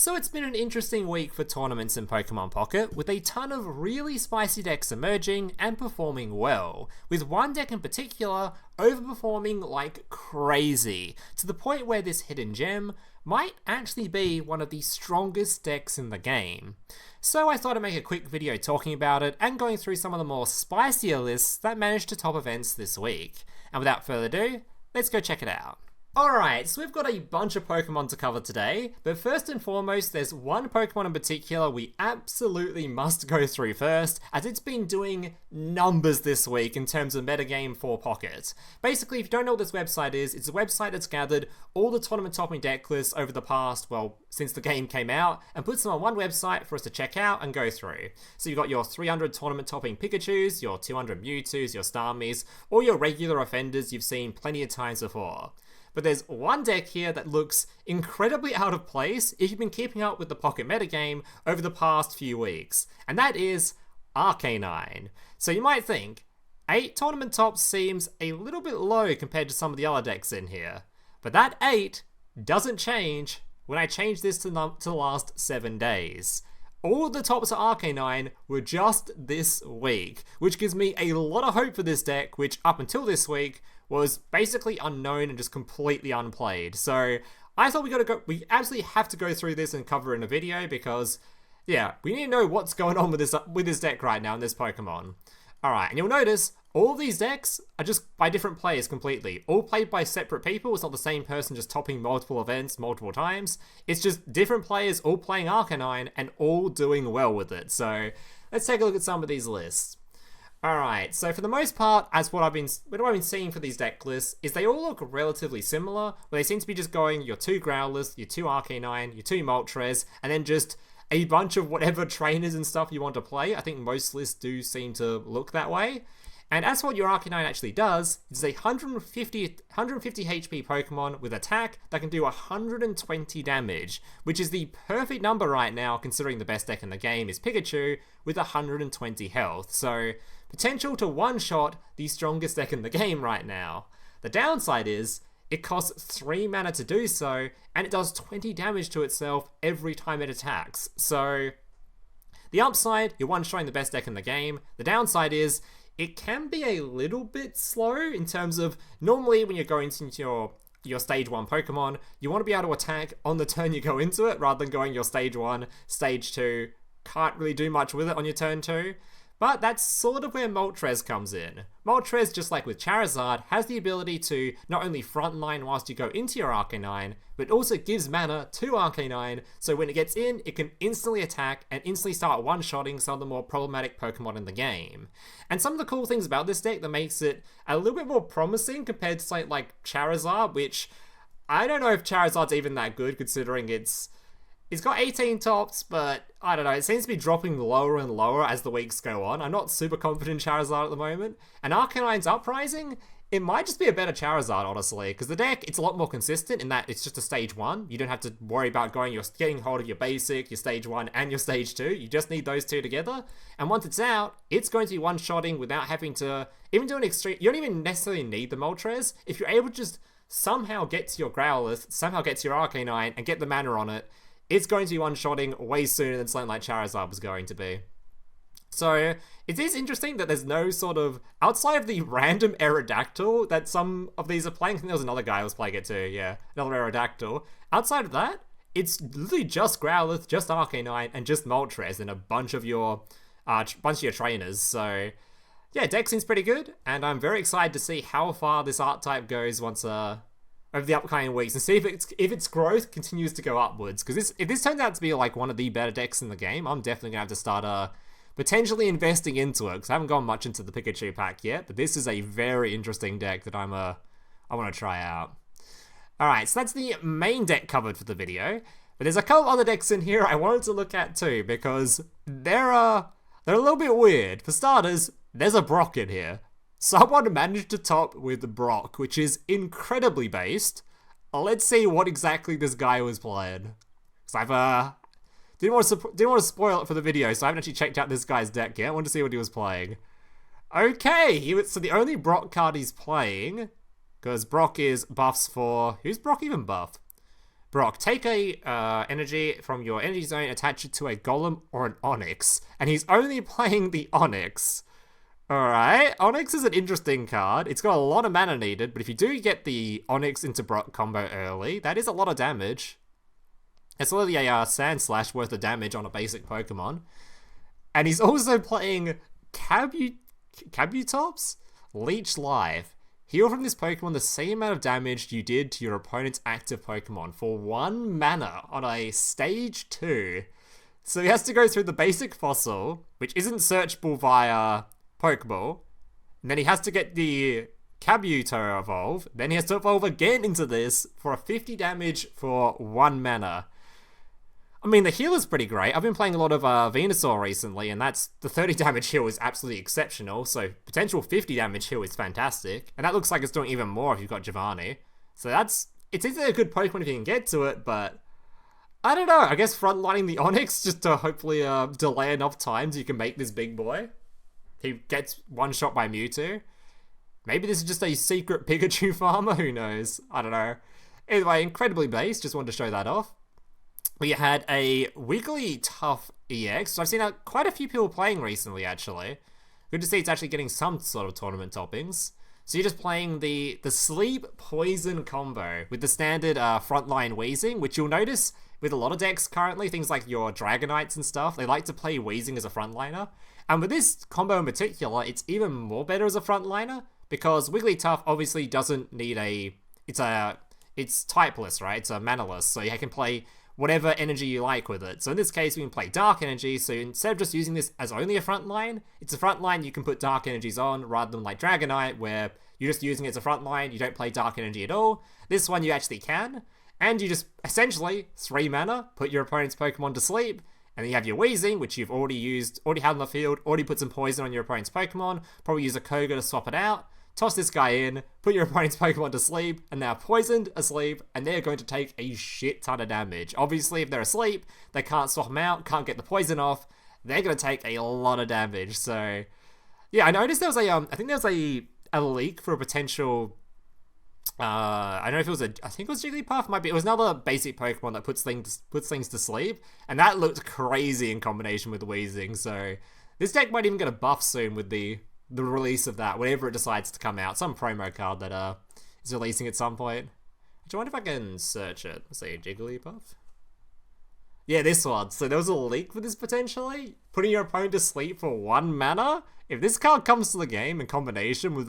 So it's been an interesting week for tournaments in Pokemon Pocket, with a ton of really spicy decks emerging and performing well, with one deck in particular overperforming like crazy, to the point where this hidden gem might actually be one of the strongest decks in the game. So I thought I'd make a quick video talking about it and going through some of the more spicier lists that managed to top events this week. And without further ado, let's go check it out. Alright, so we've got a bunch of Pokemon to cover today, but first and foremost, there's one Pokemon in particular we absolutely must go through first, as it's been doing numbers this week in terms of metagame for Pocket. Basically, if you don't know what this website is, it's a website that's gathered all the tournament topping deck lists over the past, well, since the game came out, and puts them on one website for us to check out and go through. So you've got your 300 tournament topping Pikachus, your 200 Mewtwo's, your Starmies, or your regular offenders you've seen plenty of times before. But there's one deck here that looks incredibly out of place if you've been keeping up with the Pocket metagame over the past few weeks, and that is Arcanine. So you might think, 8 tournament tops seems a little bit low compared to some of the other decks in here, but that 8 doesn't change when I change this to the last 7 days. All of the tops of Arcanine were just this week, which gives me a lot of hope for this deck, which up until this week was basically unknown and just completely unplayed. So I thought we absolutely have to go through this and cover it in a video because, yeah, we need to know what's going on with this deck right now in this Pokemon. Alright, and you'll notice all of these decks are just by different players completely. All played by separate people. It's not the same person just topping multiple events multiple times. It's just different players all playing Arcanine and all doing well with it. So let's take a look at some of these lists. Alright, so for the most part, what I've been seeing for these deck lists is they all look relatively similar, where they seem to be just going your 2 Growlers, your 2 Arcanine, your 2 Moltres, and then just a bunch of whatever trainers and stuff you want to play. I think most lists do seem to look that way. And as for what your Arcanine actually does, it's a 150 HP Pokemon with attack that can do 120 damage, which is the perfect number right now considering the best deck in the game is Pikachu with 120 health. So potential to one-shot the strongest deck in the game right now. The downside is it costs 3 mana to do so, and it does 20 damage to itself every time it attacks. So the upside, you're one-shotting the best deck in the game. The downside is it can be a little bit slow in terms of normally when you're going into your stage 1 Pokemon, you want to be able to attack on the turn you go into it rather than going your stage 1, stage 2, can't really do much with it on your turn 2. But that's sort of where Moltres comes in. Moltres, just like with Charizard, has the ability to not only frontline whilst you go into your Arcanine, but also gives mana to Arcanine, so when it gets in, it can instantly attack and instantly start one-shotting some of the more problematic Pokemon in the game. And some of the cool things about this deck that makes it a little bit more promising compared to something like Charizard, which I don't know if Charizard's even that good considering it's got 18 tops, but I don't know, it seems to be dropping lower and lower as the weeks go on. I'm not super confident in Charizard at the moment. And Arcanine's Uprising, it might just be a better Charizard, honestly, because the deck, it's a lot more consistent in that it's just a stage 1. You don't have to worry about getting hold of your basic, your stage 1, and your stage 2. You just need those 2 together. And once it's out, it's going to be one-shotting without having to even do an extreme. You don't even necessarily need the Moltres. If you're able to just somehow get to your Growlithe, somehow get to your Arcanine, and get the mana on it, it's going to be one-shotting way sooner than something like Charizard was going to be. So, it is interesting that there's no sort of, outside of the random Aerodactyl that some of these are playing, I think there was another guy who was playing it too, yeah, another Aerodactyl. Outside of that, it's literally just Growlithe, just Arcanine, and just Moltres, and a bunch of your trainers, so yeah, deck seems pretty good, and I'm very excited to see how far this art type goes once, over the upcoming weeks, and see if its growth continues to go upwards. Because if this turns out to be like one of the better decks in the game, I'm definitely gonna have to start potentially investing into it. Because I haven't gone much into the Pikachu pack yet, but this is a very interesting deck that I want to try out. All right, so that's the main deck covered for the video. But there's a couple other decks in here I wanted to look at too because they're a little bit weird. For starters, there's a Brock in here. Someone managed to top with Brock, which is incredibly based. Let's see what exactly this guy was playing. Because I didn't want to spoil it for the video, so I haven't actually checked out this guy's deck yet. I wanted to see what he was playing. Okay, so the only Brock card he's playing, because Brock is buffs for... Who's Brock even buff? Brock, take a energy from your energy zone, attach it to a Golem or an Onyx. And he's only playing the Onyx. Alright, Onyx is an interesting card. It's got a lot of mana needed, but if you do get the Onyx into Brock combo early, that is a lot of damage. It's literally a Sand Slash worth of damage on a basic Pokemon. And he's also playing Kabutops? Leech Life. Heal from this Pokemon the same amount of damage you did to your opponent's active Pokemon for 1 mana on a Stage 2. So he has to go through the basic fossil, which isn't searchable via Pokeball. And then he has to get the Kabuto evolve. Then he has to evolve again into this for a 50 damage for 1 mana. I mean, the heal is pretty great. I've been playing a lot of Venusaur recently, and the 30 damage heal is absolutely exceptional. So potential 50 damage heal is fantastic. And that looks like it's doing even more if you've got Giovanni. So it's either a good Pokemon if you can get to it, but I don't know. I guess frontlining the Onyx just to hopefully delay enough time so you can make this big boy. He gets one shot by Mewtwo. Maybe this is just a secret Pikachu farmer, who knows? I don't know. Anyway, incredibly base, just wanted to show that off. We had a Wigglytuff EX, so I've seen quite a few people playing recently, actually. Good to see it's actually getting some sort of tournament toppings. So you're just playing the Sleep Poison combo with the standard frontline Weezing, which you'll notice with a lot of decks currently, things like your Dragonites and stuff, they like to play Weezing as a frontliner. And with this combo in particular, it's even more better as a frontliner, because Wigglytuff obviously doesn't need it's typeless, right? It's a manaless, so you can play whatever energy you like with it. So in this case, we can play Dark Energy, so instead of just using this as only a front line, it's a front line you can put Dark Energies on, rather than like Dragonite, where you're just using it as a front line, you don't play Dark Energy at all. This one you actually can, and you just, essentially, 3 mana, put your opponent's Pokemon to sleep, and then you have your Weezing, which you've already had on the field, already put some poison on your opponent's Pokemon, probably use a Koga to swap it out, toss this guy in, put your opponent's Pokemon to sleep, and they're poisoned, asleep, and they're going to take a shit ton of damage. Obviously, if they're asleep, they can't swap them out, can't get the poison off, they're going to take a lot of damage. So, yeah, I noticed there was I think there was a leak for a potential, I don't know if it was I think it was Jigglypuff, might be, it was another basic Pokemon that puts things to sleep, and that looked crazy in combination with Weezing, so this deck might even get a buff soon with the release of that, whenever it decides to come out. Some promo card that is releasing at some point. I wonder if I can search it. Let's see, Jigglypuff. Yeah, this one. So there was a leak for this potentially. Putting your opponent to sleep for 1 mana. If this card comes to the game in combination with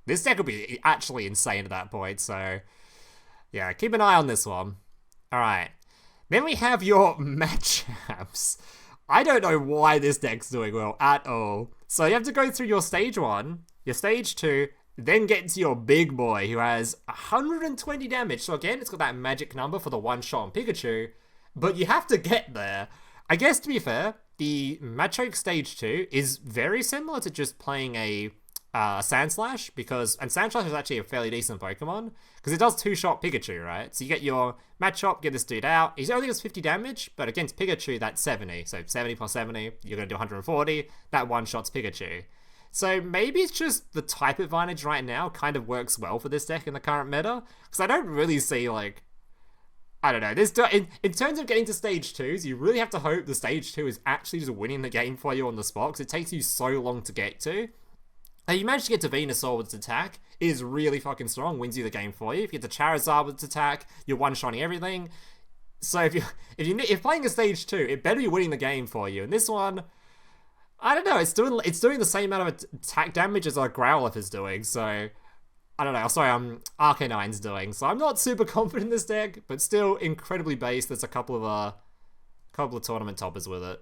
this deck will be actually insane at that point. So yeah, keep an eye on this one. Alright. Then we have your Machamps. I don't know why this deck's doing well at all. So you have to go through your stage 1, your stage 2, then get to your big boy who has 120 damage. So again, it's got that magic number for the one shot on Pikachu, but you have to get there. I guess to be fair, the Machoke stage 2 is very similar to just playing a Sand Slash, and Sand Slash is actually a fairly decent Pokemon, because it does 2-shot Pikachu, right? So you get your Machamp, get this dude out. He only does 50 damage, but against Pikachu, that's 70. So 70 plus 70, you're going to do 140. That one-shots Pikachu. So maybe it's just the type advantage right now kind of works well for this deck in the current meta, because I don't really see, like, I don't know. In terms of getting to stage 2s, you really have to hope the stage 2 is actually just winning the game for you on the spot, because it takes you so long to get to. If you manage to get to Venusaur with its attack, it is really fucking strong, wins you the game for you. If you get to Charizard with its attack, you're one-shotting everything. So if playing a stage 2, it better be winning the game for you. And this one, I don't know, it's doing the same amount of attack damage as Growlithe is doing, so I don't know. Sorry, Arcanine's doing. So I'm not super confident in this deck, but still incredibly based. There's a couple of tournament toppers with it.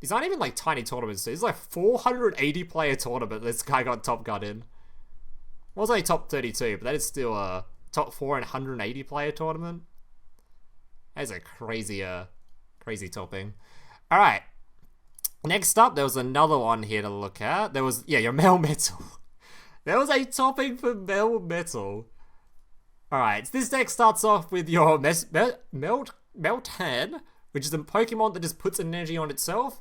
These aren't even like tiny tournaments. It's like 480 player tournament this guy got Top Gun in. Well, it's only top 32, but that is still a top 4 and 180 player tournament. That is a crazy topping. All right. Next up, there was another one here to look at. There was, yeah, your Melmetal. There was a topping for Melmetal. All right. So this deck starts off with your Meltan, which is a Pokemon that just puts an energy on itself.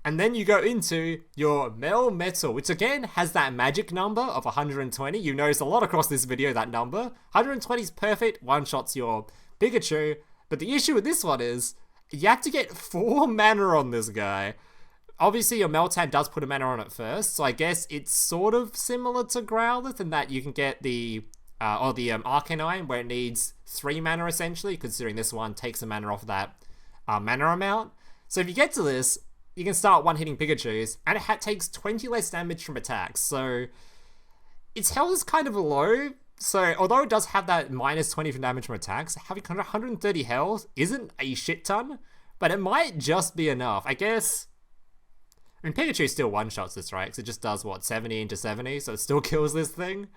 And then you go into your Melmetal, which again has that magic number of 120. You notice a lot across this video, that number. 120 is perfect, one-shots your Pikachu. But the issue with this one is, you have to get 4 mana on this guy. Obviously, your Meltan does put a mana on it first, so I guess it's sort of similar to Growlithe in that you can get the Arcanine, where it needs 3 mana essentially, considering this one takes a mana off that mana amount. So if you get to this, you can start one-hitting Pikachus, and it takes 20 less damage from attacks, so its health is kind of low. So although it does have that minus 20 from damage from attacks, having 130 health isn't a shit ton, but it might just be enough. I guess, I mean, Pikachu still one-shots this, right? Because it just does, what, 70 into 70, so it still kills this thing.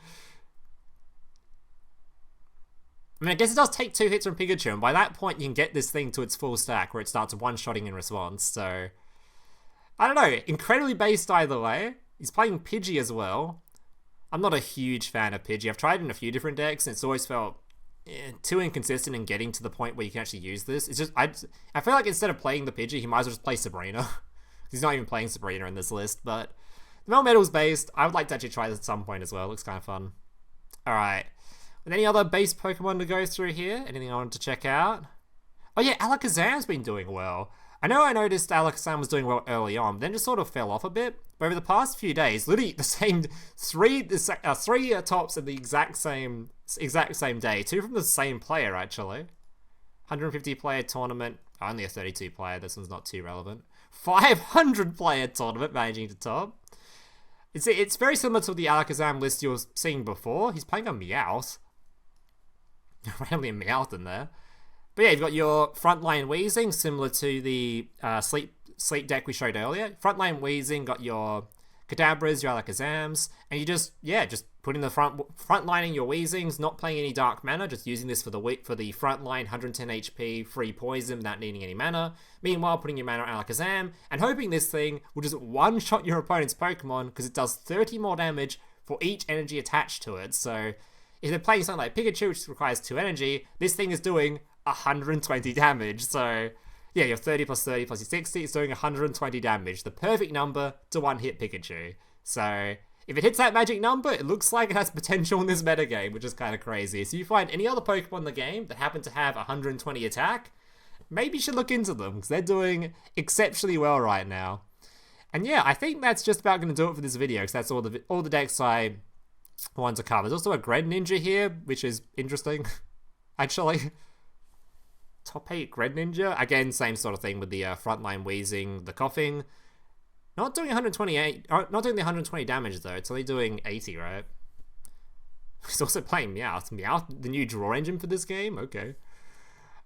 I mean, I guess it does take 2 hits from Pikachu, and by that point you can get this thing to its full stack, where it starts one-shotting in response, so I don't know, incredibly based either way. He's playing Pidgey as well. I'm not a huge fan of Pidgey. I've tried it in a few different decks, and it's always felt too inconsistent in getting to the point where you can actually use this. It's just, I feel like instead of playing the Pidgey, he might as well just play Sabrina. He's not even playing Sabrina in this list, but the Melmetal's based. I would like to actually try this at some point as well. It looks kind of fun. Alright. With any other base Pokemon to go through here? Anything I wanted to check out? Oh yeah, Alakazam's been doing well. I know I noticed Alakazam was doing well early on, but then just sort of fell off a bit. But over the past few days, literally the same three tops in the exact same day. 2 from the same player, actually. 150 player tournament. Only a 32 player. This one's not too relevant. 500 player tournament managing to top. It's very similar to the Alakazam list you were seeing before. He's playing a Meowth. Randomly a Meowth in there. But yeah, you've got your frontline Weezing, similar to the sleep deck we showed earlier. Frontline Weezing, got your Kadabras, your Alakazams, and you just put in the frontlining your Weezings, not playing any dark mana, just using this for the frontline 110 HP free poison without needing any mana. Meanwhile, putting your mana on Alakazam and hoping this thing will just one-shot your opponent's Pokemon because it does 30 more damage for each energy attached to it. So if they're playing something like Pikachu, which requires 2 energy, this thing is doing 120 damage. So yeah, your 30 plus 30 plus your 60 is doing 120 damage. The perfect number to one-hit Pikachu. So if it hits that magic number, it looks like it has potential in this metagame, which is kind of crazy. So you find any other Pokemon in the game that happen to have 120 attack, maybe you should look into them, because they're doing exceptionally well right now. And yeah, I think that's just about going to do it for this video, because that's all the decks I wanted to cover. There's also a Greninja here, which is interesting, actually. Top 8 Greninja. Again, same sort of thing with the frontline Weezing, the coughing. Not doing 128, not doing the 120 damage though, it's only doing 80, right? He's also playing Meowth. Meowth, the new draw engine for this game? Okay.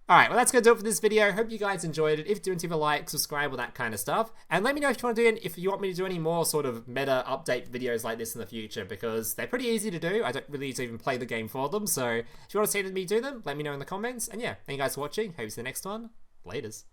Alright, well that's going to do it for this video. Hope you guys enjoyed it. If you do, leave a like, subscribe, all that kind of stuff. And let me know if you want me to do any more sort of meta update videos like this in the future, because they're pretty easy to do. I don't really need to even play the game for them. So if you want to see me do them, let me know in the comments. And yeah, thank you guys for watching. Hope you see you in the next one. Laters.